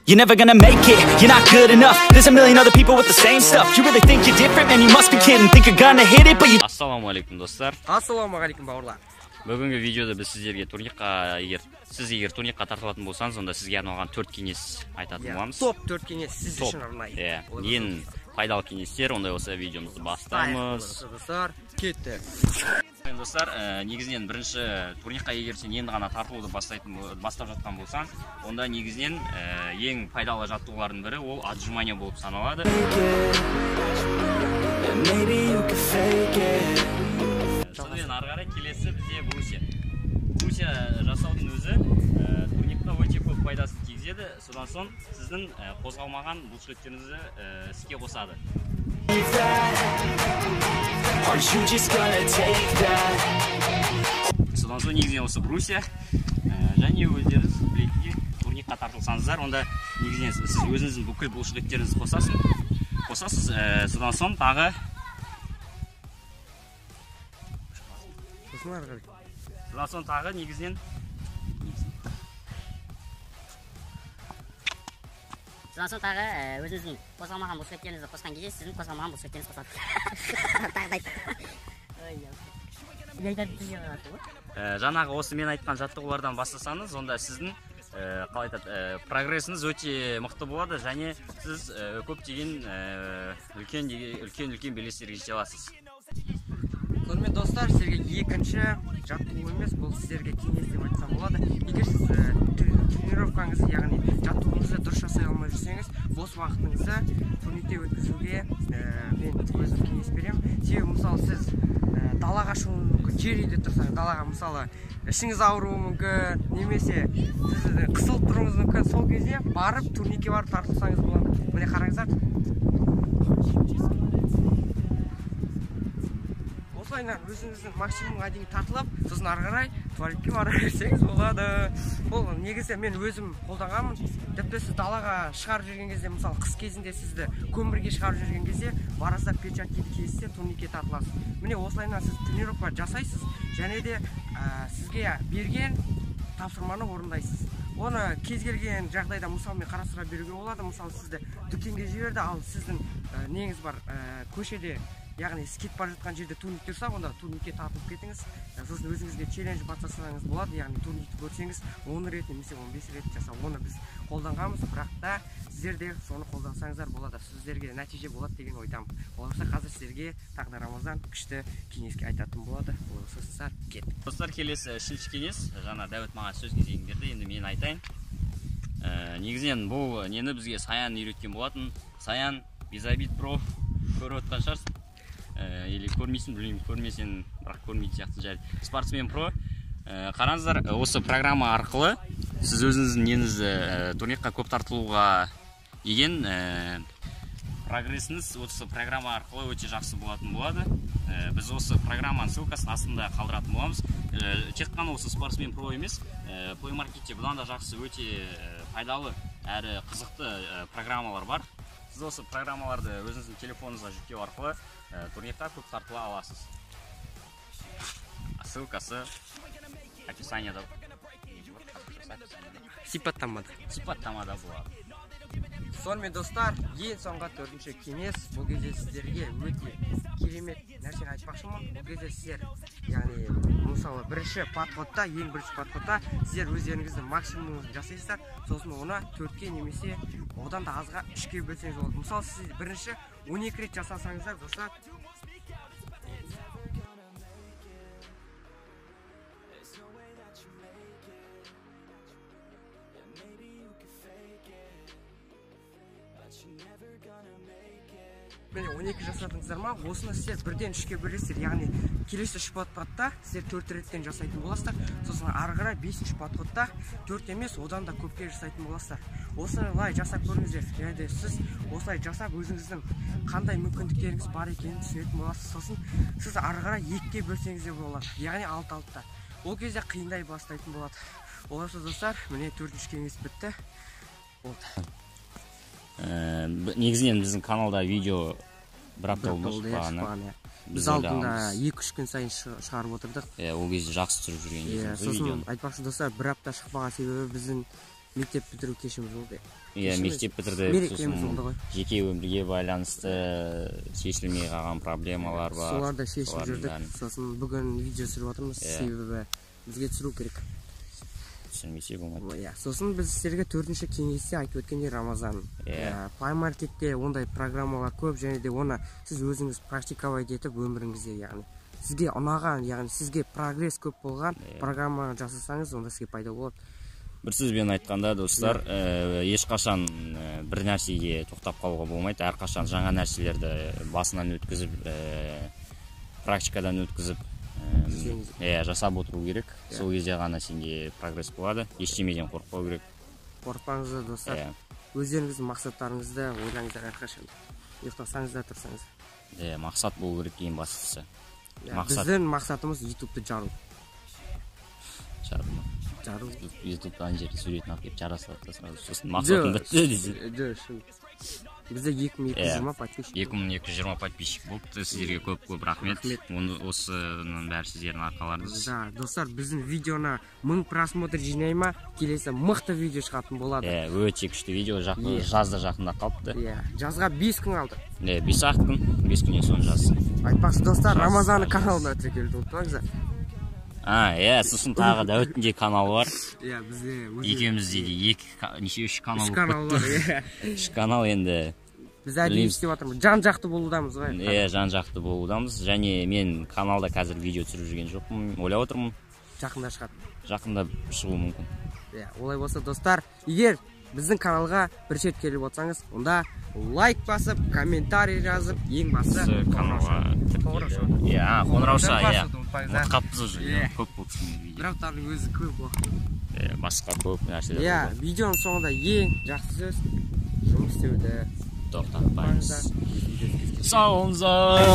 You're never gonna make it, you're not good enough. There's a million other people with the same stuff. You really think you're different, man, you must be kidding. Think you're gonna hit it, but you... Ассалаумағалейкум достар. Ассалаумағалейкум бауырлар. Бүгінгі видеода біз сіздерге егер турникқа тартылатын болсаңыз, онда сізге арналған 4 кеңес айтатын боламыз. Топ 4 кеңес сіз үшін арнайы. Ең пайдалы кеңестер, онда осы видеомызды бастаймыз. Достар, кетті. Достар, негізінен бірінші турникқа егер сен енді ғана тартылуды бастап жатқан болсаң, онда негізінен ең пайдалы жаттығулардың бірі ол отжимание болып саналады. Сонымен ары қарай келесі бізде брусья. Брусья жасаудың өзі турникқа өте көп пайдасын тигізеді. Содан соң сіздің қозғалмаған бұлшықеттеріңізді іске қосады. Содан соң негізінен осы брусья және өздеріңіз білетіндей турникқа тартылсаңыздар, онда негізінен сіз өзіңіздің бүкіл бұлшықеттеріңізді қосасыз. Содан соң тағы негізінен Содан соң тағы өзіңіздің қозғалмаған бұлшықеттеріңізді қосқан кезде сіздің қозғалмаған бұлшықеттеріңіз қосады. Жаңағы осы мен айтқан жаттығулардан бастасаңыз, онда сіздің прогрессіңіз өте мықты болады және сіз көптеген үлкен белестерге жете аласыз. Сонымен достар, сіздерге екінші жаттығу емес, бұл сіздерге кеңес деп айтсам болады. Егер сіз тренировкаңызды, яғни жаттығуыңызды дұрыс жасай алмай жүрсеңіз, бос уақытыңызды турникте өткізуге мен өзім кеңес беремін. Себебі мысалы сіз далаға шығуыңыз мүмкін, жер үйде тұрсаңыз, далаға мысалы ішіңіз ауыруы мүмкін, немесе сіз қысылып тұруыңыз мүмкін. Сол кезде барып турникке барып тартылсаңыз болады. Міне қараңыздар. Осылайынан өзіңіздің максимумға дейін тартылып, сосын ары қарай туалетке бара берсеңіз болады. Бұл негізі мен өзім қолданғанмын. Тіпті сіз далаға шығарып жүрген кезде, мысалы қыс кезінде сізді көмірге шығарып жүрген кезде, барасыз перчаткиді киесіз, турникке тартыласыз. Міне осылайынан сіз тренировка жасайсыз және де сізге берген тапсырманы орындайсыз. Оны кез келген жағдайда мысалмен қарастыра беруге болады. Мысалы сізді дүкенге жіберді, ал сіздің неңіз бар көшеде, яғни кетіп бара жатқан жерде турник тұрса, онда турникке тартылып кетіңіз. Сосын өзіңізге челлендж бастасаңыз болады, яғни турникті көрсеңіз 10 рет немесе 15 рет жасау. Оны біз қолданғанбыз, бірақ та сіздер де соны қолдансаңыздар болады. Сіздерге нәтиже болады деген ойдамын. Оларса қазір сіздерге тағы да Рамазан күшті кеңеске айтатын болады. Оларса сіздер кеттік. Достар, келесі үшінші кеңес. Жаңа Дәуіт маған сөз кезегін берді, енді мен айтайын. Негізінен бұл нені бізге Саян үйреткен болатын. Саян Bizabit Pro көріп отқан шығарсың. Или көрмейсің, білмеймін, көрмесен, бірақ көрмейді сияқты жай. Спортсмен Pro. Қараңыздар, осы программа арқылы сіз өзіңіздің неңізді турникқа көп тартылуға еген прогрессіңіз осы программа арқылы өте жақсы болатын болады. Біз осы программаның ссылкасын астында қалдыратын боламыз. Тек қана осы Спортсмен Pro емес, Play Marketте бұдан да жақсы өте пайдалы әрі қызықты программалар бар. Сіз осы программаларды өзіңіздің телефоныңызға жүктеу арқылы турникқа көп тартыла аласыз. Ссылкасы описаниеда, сипаттамада болады. Сонымен достар, ең соңғы 4-ші кеңес. Бұл кезде сіздерге өте керемет нәрсені айтпақшымын. Бұл кезде сіздер, яғни мысалы бірінші подходта, ең бірінші подходта сіздер өздеріңіздің максимумыңызды жасайсыздар. Сосын оны 4-ке немесе одан да азға 3-ке бөлсеңіз болады. Мысалы сіз бірінші 12 рет жасасаңыздар, достар, міне 12 жасадыңыздар ма, осыны сіздер бірден 3-ке бөлесіздер, яғни келесі 3 подходта сіздер 4 реттен жасайтын боласыздар. Сосын ары қарай 5-ші подходта 4 емес, одан да көпке жасайтын боласыздар. Осылай жасап көріңіздер. Яғни сіз осылай жасап өзіңіздің қандай мүмкіндіктеріңіз бар екенін түсінетін боласыз. Сосын сіз ары қарай 2-ке бөлсеңіз де болады, яғни 6-6-та. Ол кезде қиындай бастайтын болады. Оларсы достар, міне 4-ші кеңес бітті. Негізінен біздің каналда видео бір апта болды шықпағаны. Біз алдында 2-3 күн сайын шығарып отырдық. Ол кезде жақсы тұрып жүрген кезіміз. Сосын айтпақшы достар, бір апта шықпаған себебі біздің мектеп бітіру кешіміз болды. Иә, мектеп бітірдік. Мерекеміз болды ғой. Жеке өмірге байланысты шешілмей қалған проблемалар бар. Соларды шешіп жүрдік. Сосын бүгін видео түсіріп отырмыз, себебі бізге түсіру керек. Түсірмесе болмайды. Иә, сосын біз сіздерге 4-ші кеңесте айтып өткендей Рамазан. Play Marketте ондай программалар көп, және де оны сіз өзіңіз практиковать етіп өміріңізде, яғни сізге ұнаған, яғни сізге прогресс көп болған программа жасасаңыз, онда сізге пайда болады. Бір сөзбен айтқанда, достар, ешқашан бір нәрсеге тоқтап қалуға болмайды. Әрқашан жаңа нәрселерді басынан өткізіп, практикадан өткізіп, жасап отыру керек. Сол кезде ғана сенде прогресс болады. Ештемеден қорықпау керек. Қорықпаңыздар, достар. Өздеріңіздің мақсаттарыңызды ойлаңыздар әрқашан. Ұйықтасаңыз да, тұрсаңыз. Мақсат болу керек ең бастысы. Біздің мақсатымыз YouTube-ты жару. Жару. YouTube-дан жерде суретін алып келіп жарасады, сосын мақсатым бітті дейді. Бізде 2220 подписчик. 2220 подписчик болыпты. Сіздерге көп рахмет. Осының бәрі сіздердің арқаларыңыз. Да, достар, біздің видеоны 1000 просмотр жинай ма, келесі мықты видео шығатын болады. Өте күшті видео, жазда жақында қалыпты. Жазға 5 күн алды. 5 күн, 5 күннен соң жаз. Айтпақшы, достар, Рамазанның каналына тіркелді, ұмытпаңыздар. Сосын тағы Дәуіттің каналы бар. Бізде екеумізде де 3 канал бар. 3 канал енді. Біз әдейі істеп жатырмыз. Жан-жақты болудамыз ғой. Жан-жақты болудамыз. Және мен каналда қазір видео түсіріп жүрген жоқпын. Ойлап отырмын. Жақында шығады. Жақында шығуы мүмкін. Олай болса, достар, егер біздің каналға бір шет келіп отырсаңыз, онда лайк басып, комментарий жазып, ең басы қоңырауша, ұмытқаппыз уже, көп болсын. Бірақтардың өзі көп уақыт. Басқа көп нәрселер болды. Видеоның соңында ең жақсы сөз жұмыс істеуді тоқтатпаңыз. Сау болыңыздар.